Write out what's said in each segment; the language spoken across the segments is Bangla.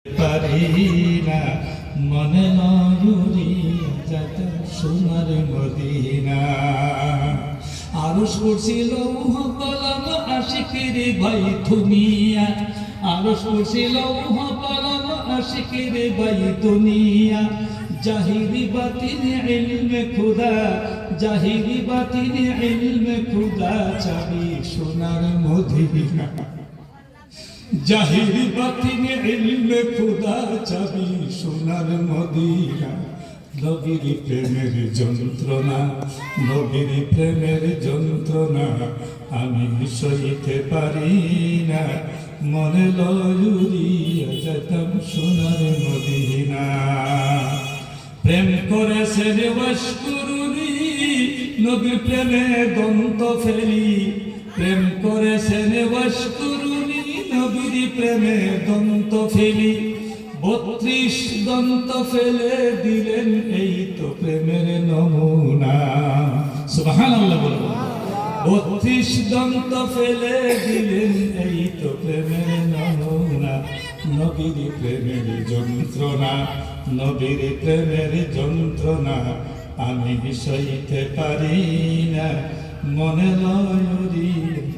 পারি না মনে ময়ূরী যত সোনার মদিনা। আরশ কুরসি লৌহ কলম আশিকের ভাই দুনিয়া, আরশ কুরসি লৌহ কলম আশিকের ভাই দুনিয়া। জাহিরি বাতিন ইলমে খুদা, জাহিরি বাতিন ইলমে খুদা চাবি সোনার মদিনা। জাহিরি বাতিন ইলমে খুদা চাবি সোনার মদিনা। নবীর প্রেমের যন্ত্রণা, নবীর প্রেমের যন্ত্রণা আমি সইতে পারি না, মনে লয়ুরিয়া যেতাম সোনার মদিনা। প্রেম করেছেন ওয়াশকুরুনি, নবীর প্রেমে দন্ত ফেলি। প্রেম করেছেন ওয়াশকুরুনি, নবীর প্রেমে দন্ত ফেলি। 32 দন্ত ফেলে দিলেন, এই তো প্রেমের নমুনা। সুবহানাল্লাহ বলুন। 32 দন্ত ফেলে দিলেন, এই তো প্রেমের নমুনা। নবীর প্রেমের যন্ত্রণা, নবীর প্রেমের যন্ত্রণা আমি সইতে পারি না, মনে লয়ুরি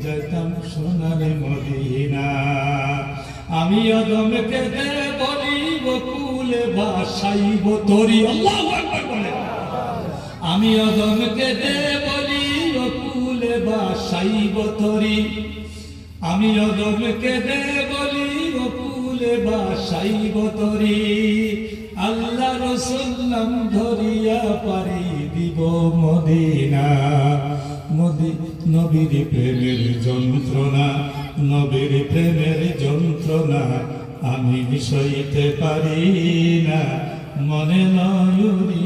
যেতাম সোনার মদিনা। আমি অদমকে দে বলিব কুলে ভাসাইব তরি। আল্লাহু আকবার বলে। আমি অদমকে দে বলিব কুলে ভাসাইব তরি। আমি অদমকে দে বলিব কুলে ভাসাইব তরি। আল্লাহ রাসূল নাম ধরিয়া পারি দিব মদিনা। নবীর প্রেমের যন্ত্রণা, নবীর প্রেমের যন্ত্রণা আমি সইতে পারি না, মনে লয়ুরি